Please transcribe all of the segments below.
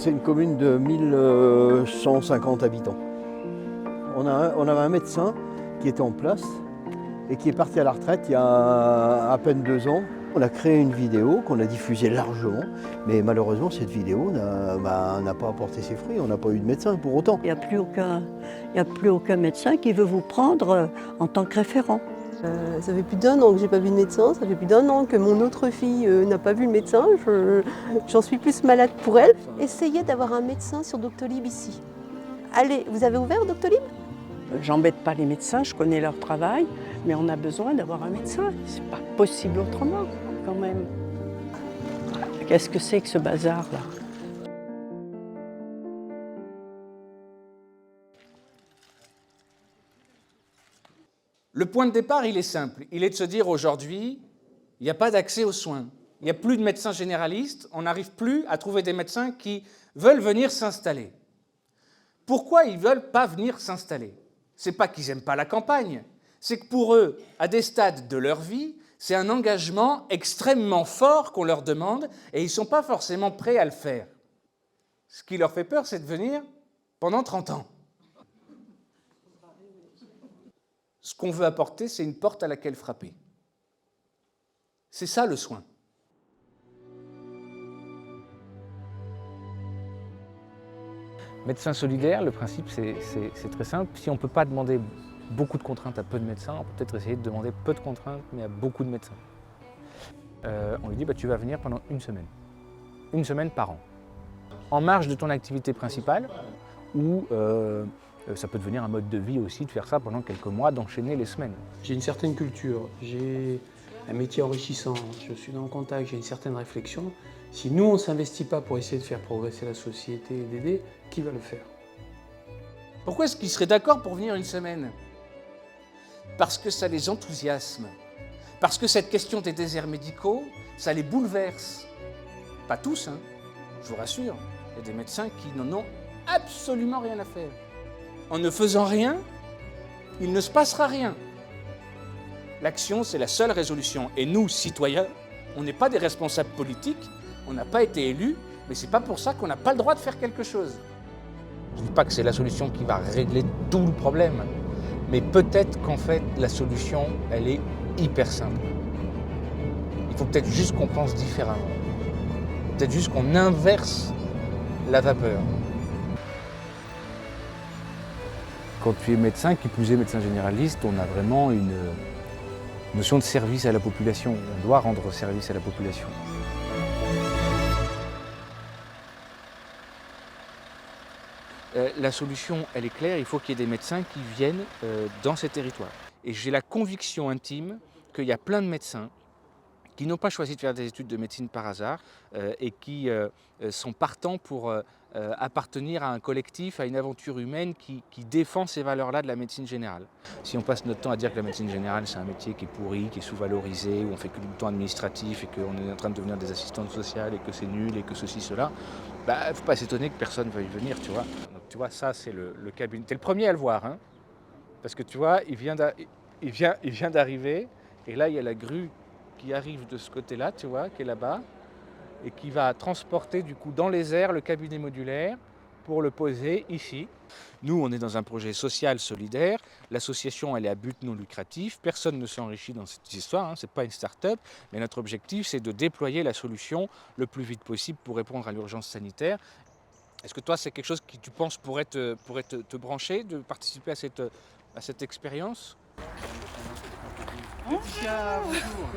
C'est une commune de 1150 habitants. On avait un médecin qui était en place et qui est parti à la retraite il y a à peine 2 ans. On a créé une vidéo qu'on a diffusée largement, mais malheureusement cette vidéo n'a pas apporté ses fruits, on n'a pas eu de médecin pour autant. Il n'y a plus aucun médecin qui veut vous prendre en tant que référent. Ça fait plus d'1 an que j'ai pas vu de médecin, ça fait plus d'1 an que mon autre fille n'a pas vu le médecin. J'en suis plus malade pour elle. Essayez d'avoir un médecin sur Doctolib ici. Allez, vous avez ouvert Doctolib ? J'embête pas les médecins, je connais leur travail, mais on a besoin d'avoir un médecin. C'est pas possible autrement, quand même. Qu'est-ce que c'est que ce bazar-là ? Le point de départ, il est simple. Il est de se dire aujourd'hui, il n'y a pas d'accès aux soins. Il n'y a plus de médecins généralistes. On n'arrive plus à trouver des médecins qui veulent venir s'installer. Pourquoi ils ne veulent pas venir s'installer ? Ce n'est pas qu'ils n'aiment pas la campagne. C'est que pour eux, à des stades de leur vie, c'est un engagement extrêmement fort qu'on leur demande et ils ne sont pas forcément prêts à le faire. Ce qui leur fait peur, c'est de venir pendant 30 ans. Ce qu'on veut apporter, c'est une porte à laquelle frapper. C'est ça le soin. Médecin solidaire, le principe c'est très simple. Si on ne peut pas demander beaucoup de contraintes à peu de médecins, on peut peut-être essayer de demander peu de contraintes mais à beaucoup de médecins. On lui dit tu vas venir pendant 1 semaine. 1 semaine par an. En marge de ton activité principale, ou ça peut devenir un mode de vie aussi de faire ça pendant quelques mois, d'enchaîner les semaines. J'ai une certaine culture, j'ai un métier enrichissant, je suis dans le contact, j'ai une certaine réflexion. Si nous, on ne s'investit pas pour essayer de faire progresser la société et d'aider, qui va le faire ? Pourquoi est-ce qu'ils seraient d'accord pour venir 1 semaine ? Parce que ça les enthousiasme. Parce que cette question des déserts médicaux, ça les bouleverse. Pas tous, hein, je vous rassure. Il y a des médecins qui n'en ont absolument rien à faire. En ne faisant rien, il ne se passera rien. L'action, c'est la seule résolution. Et nous, citoyens, on n'est pas des responsables politiques, on n'a pas été élus, mais ce n'est pas pour ça qu'on n'a pas le droit de faire quelque chose. Je ne dis pas que c'est la solution qui va régler tout le problème, mais peut-être qu'en fait, la solution, elle est hyper simple. Il faut peut-être juste qu'on pense différemment. Peut-être juste qu'on inverse la vapeur. Quand tu es médecin, qui plus est médecin généraliste, on a vraiment une notion de service à la population. On doit rendre service à la population. La solution, elle est claire, il faut qu'il y ait des médecins qui viennent dans ces territoires. Et j'ai la conviction intime qu'il y a plein de médecins qui n'ont pas choisi de faire des études de médecine par hasard et qui sont partants pour appartenir à un collectif, à une aventure humaine qui défend ces valeurs-là de la médecine générale. Si on passe notre temps à dire que la médecine générale, c'est un métier qui est pourri, qui est sous-valorisé, où on fait que du temps administratif et qu'on est en train de devenir des assistantes sociales et que c'est nul et que ceci, cela, il ne faut pas s'étonner que personne ne veuille venir, tu vois. Donc tu vois, ça c'est le cabinet. T'es le premier à le voir, hein, parce que tu vois, il vient d'arriver et là il y a la grue qui arrive de ce côté-là, tu vois, qui est là-bas, et qui va transporter du coup dans les airs le cabinet modulaire pour le poser ici. Nous, on est dans un projet social solidaire. L'association, elle est à but non lucratif. Personne ne s'enrichit dans cette histoire, hein. Ce n'est pas une start-up. Mais notre objectif, c'est de déployer la solution le plus vite possible pour répondre à l'urgence sanitaire. Est-ce que toi, c'est quelque chose qui, tu penses, pourrait te brancher, de participer à cette expérience ? Laetitia, bonjour.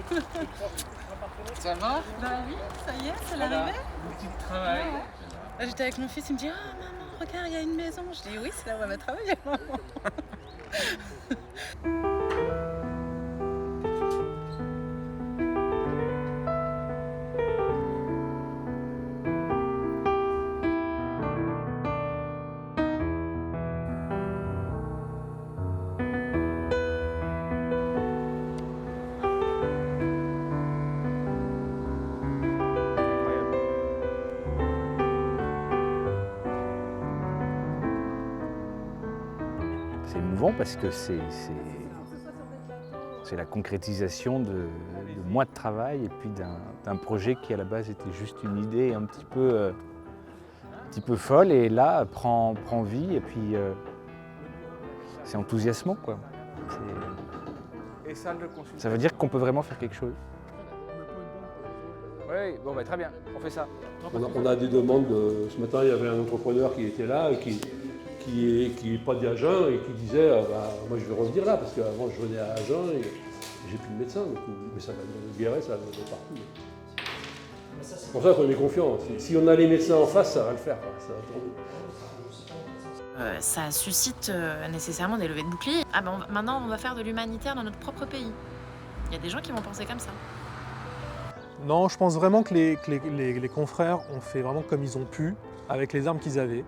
Ça va? Bah oui, ça y est, c'est l'arrivée. Outil de travail. J'étais avec mon fils, il me dit « Ah maman, regarde, il y a une maison ». Je dis « Oui, c'est là où elle va travailler, maman ». C'est émouvant parce que c'est la concrétisation de mois de travail et puis d'un projet qui à la base était juste une idée un petit peu petit peu folle et là prend vie et puis c'est enthousiasmant quoi. Ça veut dire qu'on peut vraiment faire quelque chose. Oui, bon bah, très bien, on fait ça. On a des demandes. Ce matin, il y avait un entrepreneur qui était là, et qui est pas d'Agen et qui disait moi je vais revenir là parce qu'avant je venais à Agen et j'ai plus de médecin. Mais ça va de Guéret, ça va de partout. C'est pour ça qu'on est confiant. Si on a les médecins en face, ça va le faire. Ça va tourner. Ça suscite nécessairement des levées de boucliers. Ah ben maintenant on va faire de l'humanitaire dans notre propre pays. Il y a des gens qui vont penser comme ça. Non, je pense vraiment que les confrères ont fait vraiment comme ils ont pu, avec les armes qu'ils avaient.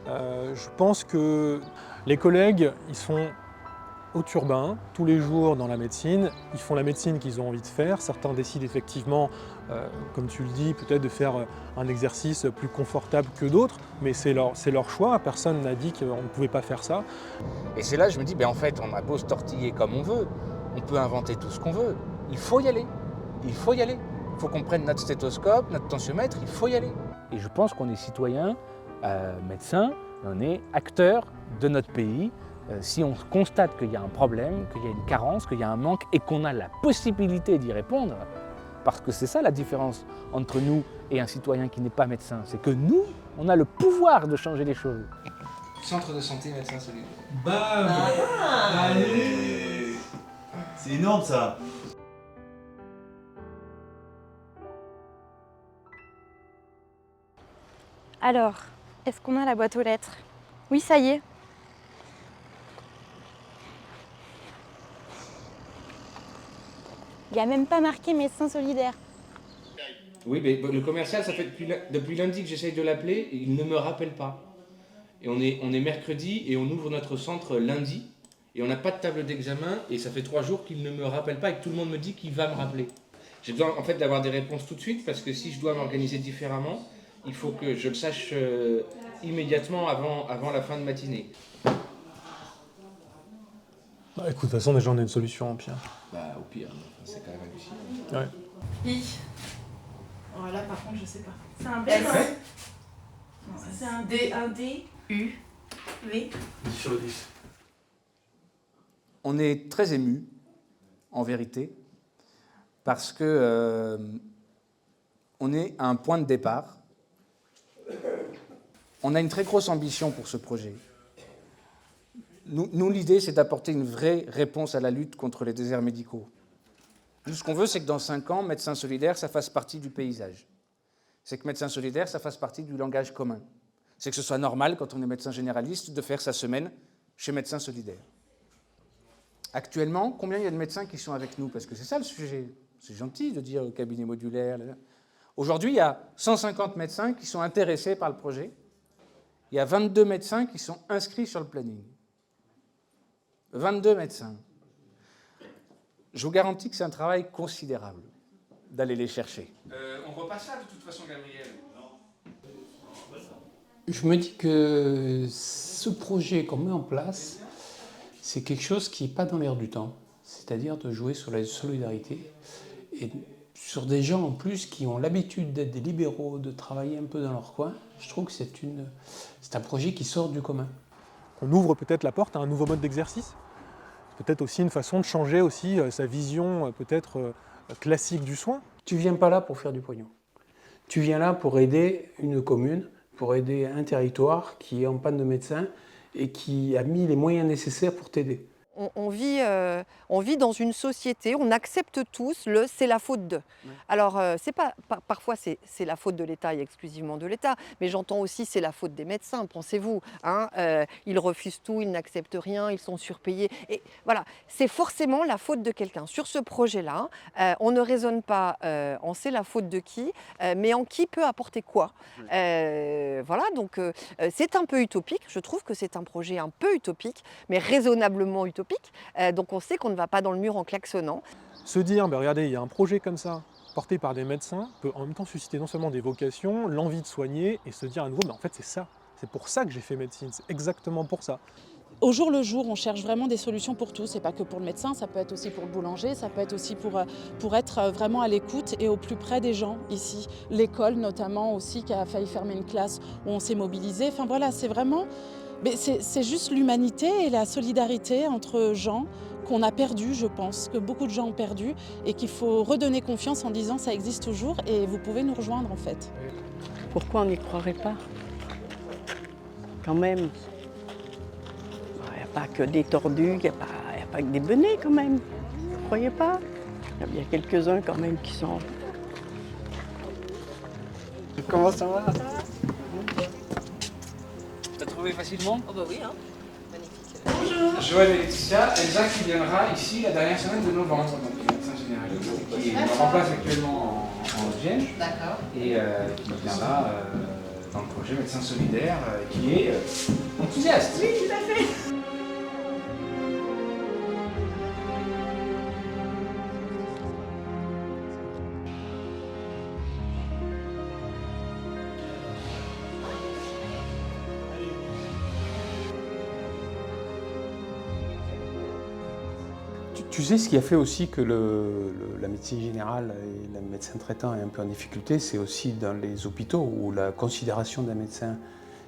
Je pense que les collègues, ils sont au turbin, tous les jours dans la médecine. Ils font la médecine qu'ils ont envie de faire. Certains décident effectivement, comme tu le dis, peut-être de faire un exercice plus confortable que d'autres, mais c'est leur choix. Personne n'a dit qu'on ne pouvait pas faire ça. Et c'est là que je me dis, en fait, on a beau se tortiller comme on veut, on peut inventer tout ce qu'on veut. Il faut y aller. Il faut y aller. Il faut qu'on prenne notre stéthoscope, notre tensiomètre, il faut y aller. Et je pense qu'on est citoyen, médecin, on est acteur de notre pays. Si on constate qu'il y a un problème, qu'il y a une carence, qu'il y a un manque et qu'on a la possibilité d'y répondre, parce que c'est ça la différence entre nous et un citoyen qui n'est pas médecin, c'est que nous, on a le pouvoir de changer les choses. Centre de santé médecin solidaire. Bam Allez c'est énorme ça. Alors, est-ce qu'on a la boîte aux lettres? Oui, ça y est. Il n'y a même pas marqué médecin solidaire. Oui, mais le commercial, ça fait depuis lundi que j'essaye de l'appeler et il ne me rappelle pas. Et on est mercredi et on ouvre notre centre lundi et on n'a pas de table d'examen et ça fait 3 jours qu'il ne me rappelle pas et que tout le monde me dit qu'il va me rappeler. J'ai besoin en fait d'avoir des réponses tout de suite parce que si je dois m'organiser différemment, il faut que je le sache immédiatement avant la fin de matinée. Bah, écoute, de toute façon, déjà, on a une solution, Pierre. Bah, au pire, c'est quand même hallucinant. Ouais. I. Oh, là, par contre, je sais pas. C'est un B. C'est un D, U, V. Sur le 10. On est très ému, en vérité, parce que on est à un point de départ. On a une très grosse ambition pour ce projet. Nous, l'idée, c'est d'apporter une vraie réponse à la lutte contre les déserts médicaux. Nous, ce qu'on veut, c'est que dans 5 ans, Médecins solidaires, ça fasse partie du paysage. C'est que Médecins solidaires, ça fasse partie du langage commun. C'est que ce soit normal, quand on est médecin généraliste, de faire sa semaine chez Médecins solidaires. Actuellement, combien il y a de médecins qui sont avec nous? Parce que c'est ça le sujet. C'est gentil de dire cabinet modulaire. Aujourd'hui, il y a 150 médecins qui sont intéressés par le projet. Il y a 22 médecins qui sont inscrits sur le planning. 22 médecins. Je vous garantis que c'est un travail considérable d'aller les chercher. On repasse là de toute façon, Gabriel. Je me dis que ce projet qu'on met en place, c'est quelque chose qui n'est pas dans l'air du temps. C'est-à-dire de jouer sur la solidarité et sur des gens en plus qui ont l'habitude d'être des libéraux, de travailler un peu dans leur coin. Je trouve que c'est un projet qui sort du commun. On ouvre peut-être la porte à un nouveau mode d'exercice. Peut-être aussi une façon de changer aussi sa vision peut-être classique du soin. Tu ne viens pas là pour faire du pognon. Tu viens là pour aider une commune, pour aider un territoire qui est en panne de médecins et qui a mis les moyens nécessaires pour t'aider. On vit dans une société, on accepte tous le « c'est la faute de ». Alors, parfois c'est la faute de l'État et exclusivement de l'État, mais j'entends aussi c'est la faute des médecins, pensez-vous. Ils refusent tout, ils n'acceptent rien, ils sont surpayés. Et voilà, c'est forcément la faute de quelqu'un. Sur ce projet-là, on ne raisonne pas en c'est la faute de qui, mais en qui peut apporter quoi. Voilà, donc c'est un peu utopique, je trouve que c'est un projet un peu utopique, mais raisonnablement utopique. Donc on sait qu'on ne va pas dans le mur en klaxonnant. Se dire, regardez, il y a un projet comme ça, porté par des médecins, peut en même temps susciter non seulement des vocations, l'envie de soigner, et se dire à nouveau, mais en fait c'est ça, c'est pour ça que j'ai fait médecine, c'est exactement pour ça. au jour le jour, on cherche vraiment des solutions pour tout. C'est pas que pour le médecin, ça peut être aussi pour le boulanger, ça peut être aussi pour être vraiment à l'écoute et au plus près des gens ici. L'école notamment aussi qui a failli fermer une classe où on s'est mobilisé. Enfin voilà, c'est vraiment, mais c'est juste l'humanité et la solidarité entre gens qu'on a perdu, je pense, que beaucoup de gens ont perdu et qu'il faut redonner confiance en disant ça existe toujours et vous pouvez nous rejoindre en fait. Pourquoi on n'y croirait pas? Quand même. Il n'y a pas que des tordus, il n'y a pas que des benets quand même. Vous ne croyez pas? Il y a quelques-uns quand même qui sont... Comment ça va? T'as trouvé facilement? Oh bah oui, hein. Magnifique. Bonjour. Joël et Laetitia, Elsa qui viendra ici la dernière semaine de novembre, donc médecin généraliste, qui est en place actuellement en Vienne. D'accord. Et qui viendra dans le projet Médecins Solidaires, qui est enthousiaste. Oui, tout à fait. Tu sais, ce qui a fait aussi que la médecine générale et le médecin traitant est un peu en difficulté, c'est aussi dans les hôpitaux où la considération d'un médecin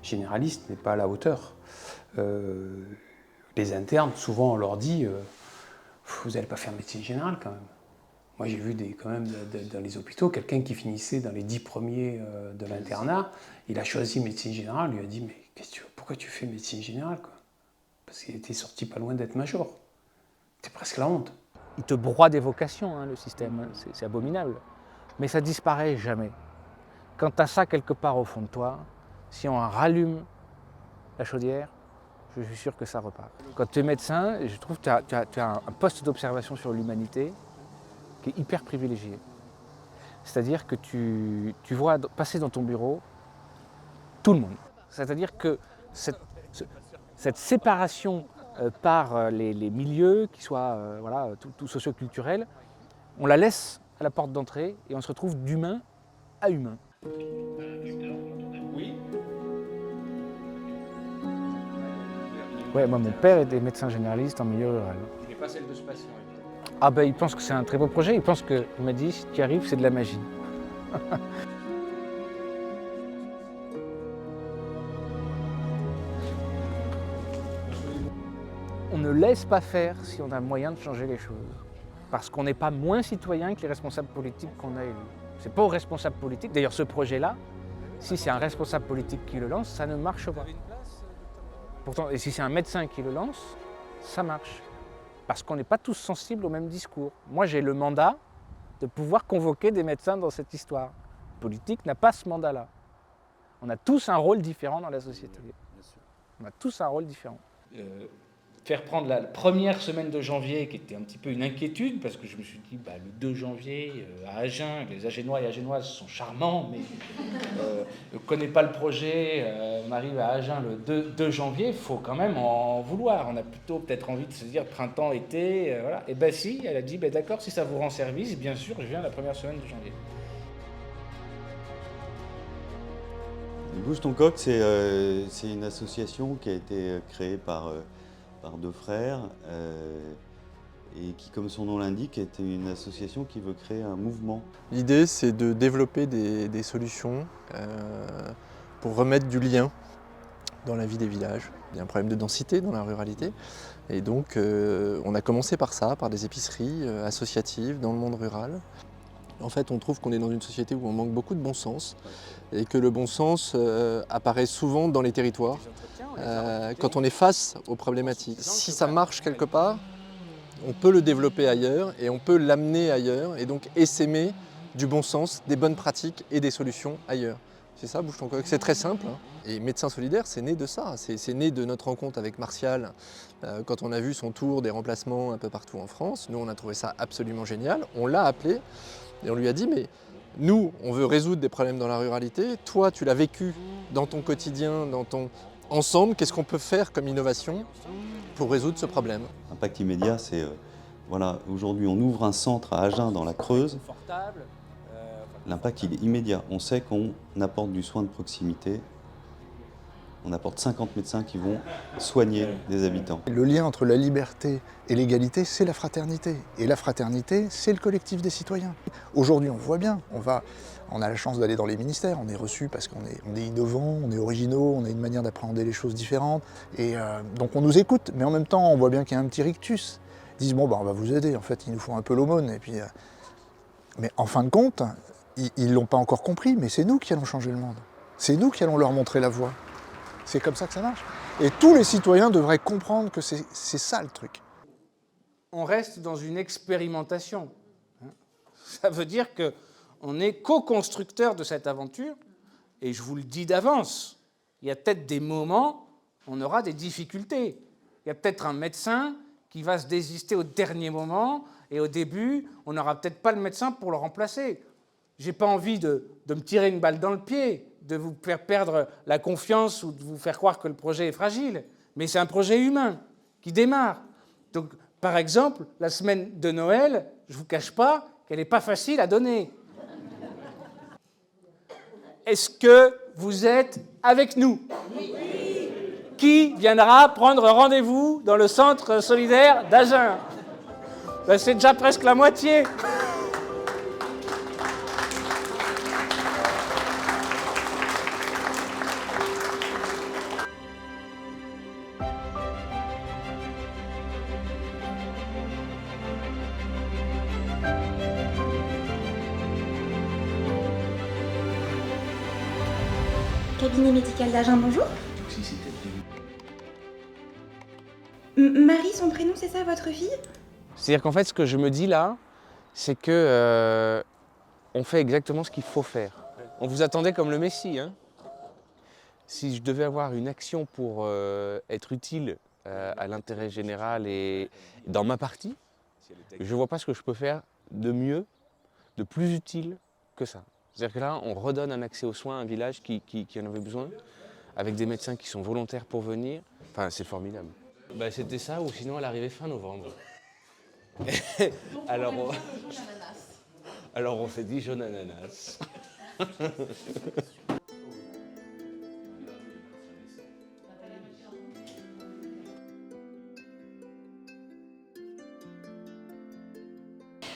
généraliste n'est pas à la hauteur. Les internes, souvent, on leur dit vous n'allez pas faire médecine générale quand même. Moi, j'ai vu quand même dans les hôpitaux, quelqu'un qui finissait dans les 10 premiers de l'internat, il a choisi médecine générale, on lui a dit mais pourquoi tu fais médecine générale quoi? Parce qu'il était sorti pas loin d'être major. C'est presque la honte. Il te broie des vocations, hein, le système, c'est abominable. Mais ça disparaît jamais. Quand tu as ça quelque part au fond de toi, si on rallume la chaudière, je suis sûr que ça repart. Quand tu es médecin, je trouve que tu as un poste d'observation sur l'humanité qui est hyper privilégié. C'est-à-dire que tu vois passer dans ton bureau tout le monde. C'est-à-dire que cette séparation par les milieux, qui soient tout socio-culturels, on la laisse à la porte d'entrée et on se retrouve d'humain à humain. Oui. Ouais, moi mon père était médecin généraliste en milieu rural. Il n'est pas celle de ce patient. Ah ben il pense que c'est un très beau projet, il m'a dit si tu y arrives c'est de la magie. On ne laisse pas faire si on a moyen de changer les choses. Parce qu'on n'est pas moins citoyen que les responsables politiques qu'on a élus. C'est pas aux responsables politiques. D'ailleurs, ce projet-là, si c'est un responsable politique qui le lance, ça ne marche pas. Pourtant, et si c'est un médecin qui le lance, ça marche. Parce qu'on n'est pas tous sensibles au même discours. Moi, j'ai le mandat de pouvoir convoquer des médecins dans cette histoire. Le politique n'a pas ce mandat-là. On a tous un rôle différent dans la société. On a tous un rôle différent. Faire prendre la première semaine de janvier, qui était un petit peu une inquiétude, parce que je me suis dit, le 2 janvier, à Agen, les Agennois et Agennoises sont charmants, mais ne connaît pas le projet, on arrive à Agen le 2 janvier, il faut quand même en vouloir. On a plutôt peut-être envie de se dire printemps, été, voilà. Et ben si, elle a dit, d'accord, si ça vous rend service, bien sûr, je viens la première semaine de janvier. Bouge ton coq, c'est une association qui a été créée par deux frères et qui, comme son nom l'indique, est une association qui veut créer un mouvement. L'idée, c'est de développer des solutions pour remettre du lien dans la vie des villages. Il y a un problème de densité dans la ruralité et donc on a commencé par ça, par des épiceries associatives dans le monde rural. En fait, on trouve qu'on est dans une société où on manque beaucoup de bon sens et que le bon sens apparaît souvent dans les territoires quand on est face aux problématiques. Si ça marche quelque part, on peut le développer ailleurs et on peut l'amener ailleurs et donc essaimer du bon sens, des bonnes pratiques et des solutions ailleurs. C'est ça, Bouge ton coq, c'est très simple. Et Médecins Solidaires, c'est né de ça. C'est né de notre rencontre avec Martial quand on a vu son tour des remplacements un peu partout en France. Nous, on a trouvé ça absolument génial. On l'a appelé et on lui a dit, mais nous, on veut résoudre des problèmes dans la ruralité. Toi, tu l'as vécu dans ton quotidien, dans ton... Ensemble, qu'est-ce qu'on peut faire comme innovation pour résoudre ce problème? Impact immédiat, c'est, voilà, aujourd'hui on ouvre un centre à Agen dans la Creuse. L'impact, il est immédiat. On sait qu'on apporte du soin de proximité On apporte 50 médecins qui vont soigner des habitants. Le lien entre la liberté et l'égalité, c'est la fraternité. Et la fraternité, c'est le collectif des citoyens. Aujourd'hui, on voit bien, on a la chance d'aller dans les ministères, on est reçu parce qu'on est innovant, on est originaux, on a une manière d'appréhender les choses différentes. Et donc on nous écoute, mais en même temps, on voit bien qu'il y a un petit rictus. Ils disent, bon, on va vous aider, en fait, il nous faut un peu l'aumône. Et puis, mais en fin de compte, ils ne l'ont pas encore compris, mais c'est nous qui allons changer le monde. C'est nous qui allons leur montrer la voie. C'est comme ça que ça marche. Et tous les citoyens devraient comprendre que c'est ça le truc. On reste dans une expérimentation. Ça veut dire qu'on est co-constructeur de cette aventure, et je vous le dis d'avance, il y a peut-être des moments où on aura des difficultés. Il y a peut-être un médecin qui va se désister au dernier moment, et au début, on n'aura peut-être pas le médecin pour le remplacer. Je n'ai pas envie de me tirer une balle dans le pied, de vous faire perdre la confiance ou de vous faire croire que le projet est fragile. Mais c'est un projet humain qui démarre. Donc, par exemple, la semaine de Noël, je ne vous cache pas qu'elle n'est pas facile à donner. Est-ce que vous êtes avec nous? Oui. Qui viendra prendre rendez-vous dans le centre solidaire d'Agen? Ben, c'est déjà presque la moitié. Cabinet médical d'Agen, bonjour. Marie, son prénom, c'est ça, votre fille? C'est-à-dire qu'en fait, ce que je me dis là, c'est que on fait exactement ce qu'il faut faire. On vous attendait comme le Messie, hein. Si je devais avoir une action pour être utile à l'intérêt général et dans ma partie, je ne vois pas ce que je peux faire de mieux, de plus utile que ça. C'est-à-dire que là, on redonne un accès aux soins à un village qui en avait besoin, avec des médecins qui sont volontaires pour venir. Enfin, c'est formidable. Ben, c'était ça, ou sinon elle arrivait fin novembre. Alors on s'est dit jaune ananas.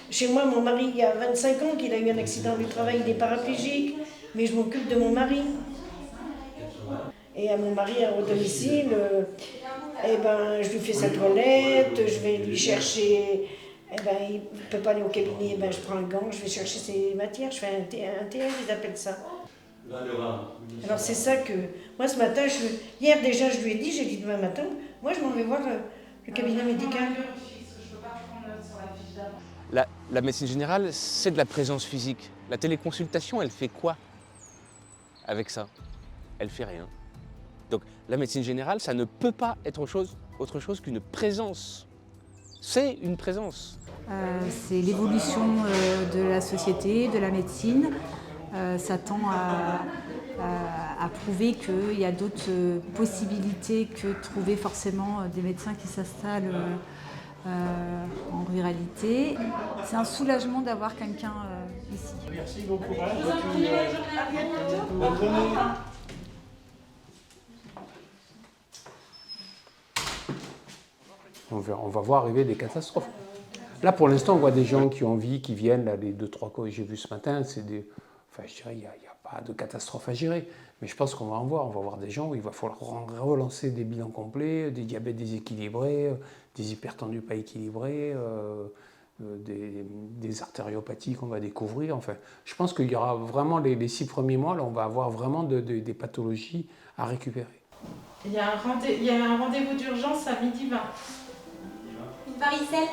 Chez moi, mon mari, il y a 25 ans qu'il a eu un accident du travail, il est paraplégique, mais je m'occupe de mon mari. Et à mon mari, au domicile, je lui fais sa toilette, je vais lui chercher, il ne peut pas aller au cabinet, je prends le gant, je vais chercher ses matières, je fais un TR, ils appellent ça. Alors c'est ça que, moi ce matin, hier déjà je lui ai dit, j'ai dit demain matin, moi je m'en vais voir le cabinet médical. La médecine générale, c'est de la présence physique. La téléconsultation, elle fait quoi avec ça? Elle fait rien. Donc la médecine générale, ça ne peut pas être autre chose qu'une présence. C'est une présence. C'est l'évolution de la société, de la médecine. Ça tend à prouver qu'il y a d'autres possibilités que de trouver forcément des médecins qui s'installent en ruralité. C'est un soulagement d'avoir quelqu'un ici. Merci, bon courage. Bonne journée. On va voir arriver des catastrophes. Là, pour l'instant, on voit des gens qui ont envie, qui viennent, là, les 2-3 cas que j'ai vus ce matin, je dirais, il n'y a pas de catastrophe à gérer. Mais je pense qu'on va en voir. On va voir des gens où il va falloir relancer des bilans complets, des diabètes déséquilibrés, des hypertendus pas équilibrés, des artériopathies qu'on va découvrir. Enfin, je pense qu'il y aura vraiment les 6 premiers mois, là, on va avoir vraiment des pathologies à récupérer. Il y a un rendez-vous d'urgence à 12h20. Une varicelle?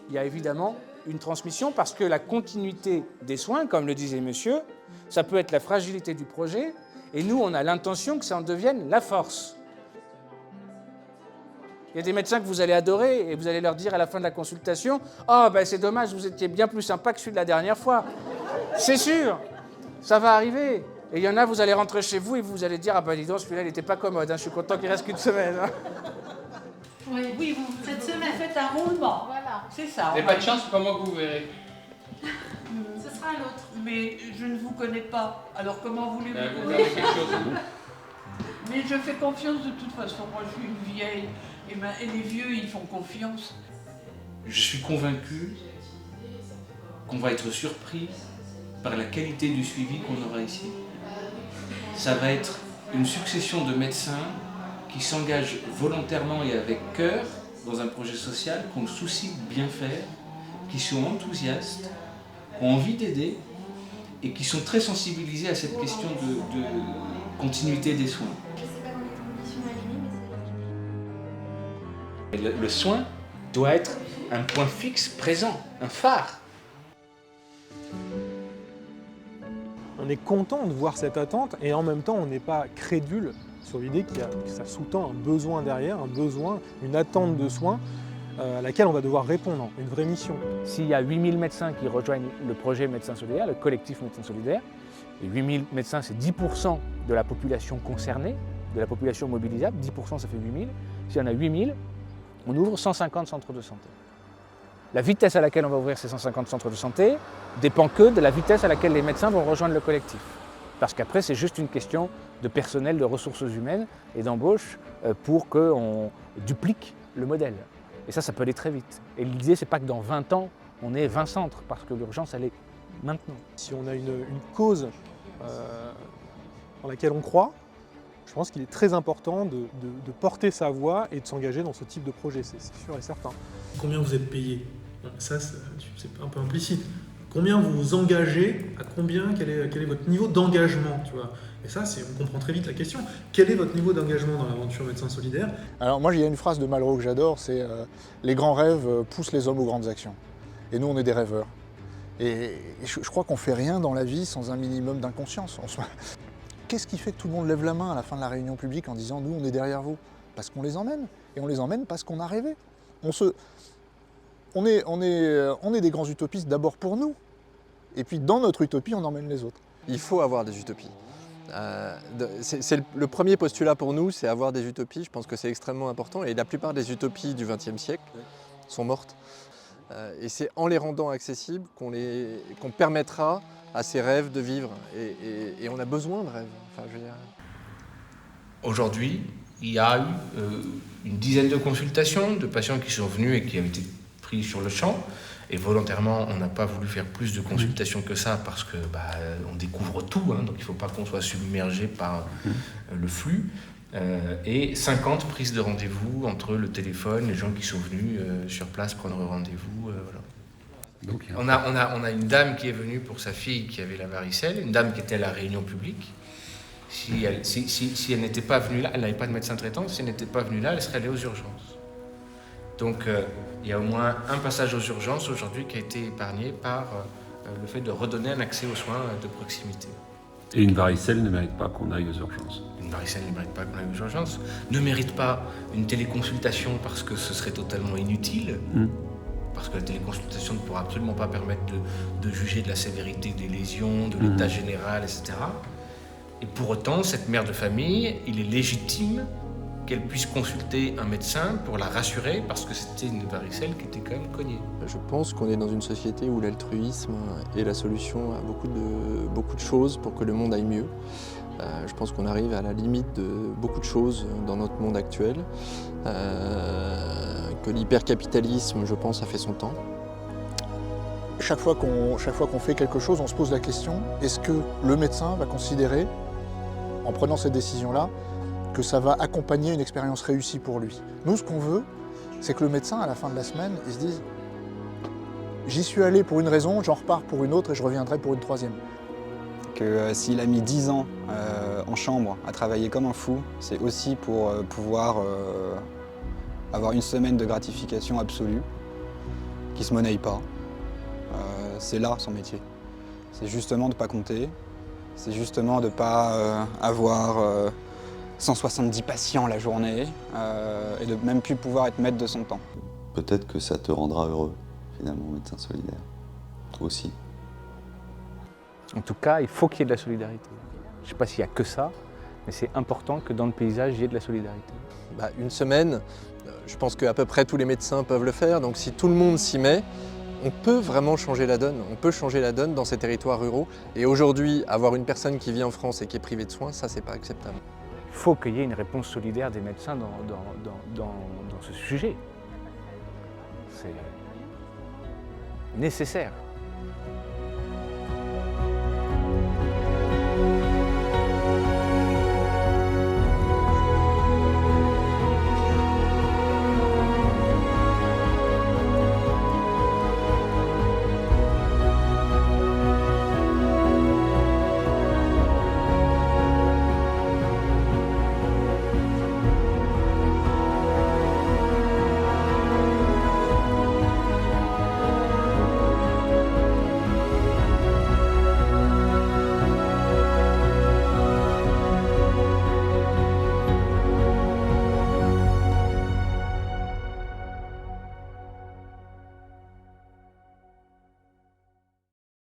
Il y a évidemment une transmission parce que la continuité des soins, comme le disait monsieur, ça peut être la fragilité du projet et nous, on a l'intention que ça en devienne la force. Il y a des médecins que vous allez adorer et vous allez leur dire à la fin de la consultation « Oh, c'est dommage, vous étiez bien plus sympa que celui de la dernière fois. » C'est sûr, ça va arriver. Et il y en a, vous allez rentrer chez vous et vous allez dire « Ah dis donc, celui-là, il n'était pas commode, je suis content qu'il reste qu'une semaine. » Oui, cette semaine, faites un roulement. Voilà, c'est ça. Vous n'avez pas de chance, c'est pas moi que vous verrez. Ce sera l'autre. Mais je ne vous connais pas. Alors comment voulez-vous vous connaître avez quelque chose. Mais je fais confiance de toute façon. Moi, je suis une vieille. Et les vieux, ils font confiance. Je suis convaincu qu'on va être surpris par la qualité du suivi qu'on aura ici. Ça va être une succession de médecins qui s'engagent volontairement et avec cœur dans un projet social, qui ont le souci de bien faire, qui sont enthousiastes, qui ont envie d'aider et qui sont très sensibilisés à cette question de continuité des soins. Le soin doit être un point fixe présent, un phare. On est content de voir cette attente et en même temps on n'est pas crédule sur l'idée que ça sous-tend un besoin derrière, un besoin, une attente de soins à laquelle on va devoir répondre, une vraie mission. S'il y a 8000 médecins qui rejoignent le projet Médecins Solidaires, le collectif Médecins Solidaires, et 8000 médecins c'est 10% de la population concernée, de la population mobilisable, 10% ça fait 8000, s'il y en a 8000, on ouvre 150 centres de santé. La vitesse à laquelle on va ouvrir ces 150 centres de santé dépend que de la vitesse à laquelle les médecins vont rejoindre le collectif. Parce qu'après, c'est juste une question de personnel, de ressources humaines et d'embauche pour qu'on duplique le modèle. Et ça peut aller très vite. Et l'idée, c'est pas que dans 20 ans, on ait 20 centres, parce que l'urgence, elle est maintenant. Si on a une cause dans laquelle on croit, je pense qu'il est très important de porter sa voix et de s'engager dans ce type de projet, c'est sûr et certain. Combien vous êtes payé? Ça, c'est un peu implicite. Combien vous vous engagez? À combien? Quel est votre niveau d'engagement, tu vois? Et ça, on comprend très vite la question. Quel est votre niveau d'engagement dans l'aventure Médecins Solidaires? Alors moi, il y a une phrase de Malraux que j'adore, c'est les grands rêves poussent les hommes aux grandes actions. Et nous, on est des rêveurs. Et je crois qu'on ne fait rien dans la vie sans un minimum d'inconscience. Qu'est-ce qui fait que tout le monde lève la main à la fin de la réunion publique en disant « nous, on est derrière vous » Parce qu'on les emmène. Et on les emmène parce qu'on a rêvé. On est des grands utopistes d'abord pour nous. Et puis dans notre utopie, on emmène les autres. Il faut avoir des utopies. Le premier postulat pour nous, c'est avoir des utopies. Je pense que c'est extrêmement important. Et la plupart des utopies du XXe siècle sont mortes. Et c'est en les rendant accessibles qu'on permettra à ces rêves de vivre. Et on a besoin de rêves. Enfin, je veux dire... Aujourd'hui, il y a eu une dizaine de consultations de patients qui sont venus et qui ont été pris sur le champ. Et volontairement, on n'a pas voulu faire plus de consultations que ça parce que on découvre tout, hein, donc il ne faut pas qu'on soit submergé par le flux. Et 50 prises de rendez-vous entre le téléphone, les gens qui sont venus sur place prendre rendez-vous. Voilà. Donc, on a une dame qui est venue pour sa fille qui avait la varicelle, une dame qui était à la réunion publique. Si elle n'était pas venue là, elle n'avait pas de médecin traitant, si elle n'était pas venue là, elle serait allée aux urgences. Donc il y a au moins un passage aux urgences aujourd'hui qui a été épargné par le fait de redonner un accès aux soins de proximité. Et une varicelle ne mérite pas qu'on aille aux urgences. Une varicelle ne mérite pas qu'on aille aux urgences, ne mérite pas une téléconsultation parce que ce serait totalement inutile. Parce que la téléconsultation ne pourra absolument pas permettre de juger de la sévérité des lésions, de l'état général, etc. Et pour autant, cette mère de famille, il est légitime qu'elle puisse consulter un médecin pour la rassurer parce que c'était une varicelle qui était quand même cognée. Je pense qu'on est dans une société où l'altruisme est la solution à beaucoup de choses pour que le monde aille mieux. Je pense qu'on arrive à la limite de beaucoup de choses dans notre monde actuel. Que l'hypercapitalisme, je pense, a fait son temps. Chaque fois qu'on fait quelque chose, on se pose la question, est-ce que le médecin va considérer, en prenant cette décision-là, que ça va accompagner une expérience réussie pour lui? Nous, ce qu'on veut, c'est que le médecin, à la fin de la semaine, il se dise « j'y suis allé pour une raison, j'en repars pour une autre et je reviendrai pour une troisième ». Que s'il a mis 10 ans en chambre à travailler comme un fou, c'est aussi pour pouvoir avoir une semaine de gratification absolue, qui ne se monnaie pas. C'est là son métier. C'est justement de ne pas compter, c'est justement de ne pas avoir 170 patients la journée et de même plus pouvoir être maître de son temps. Peut-être que ça te rendra heureux, finalement, médecin solidaire, aussi. En tout cas, il faut qu'il y ait de la solidarité. Je ne sais pas s'il n'y a que ça, mais c'est important que dans le paysage, il y ait de la solidarité. Une semaine, je pense qu'à peu près tous les médecins peuvent le faire, donc si tout le monde s'y met, On peut vraiment changer la donne, on peut changer la donne dans ces territoires ruraux. Et aujourd'hui, avoir une personne qui vit en France et qui est privée de soins, ça, c'est pas acceptable. Il faut qu'il y ait une réponse solidaire des médecins dans ce sujet. C'est nécessaire.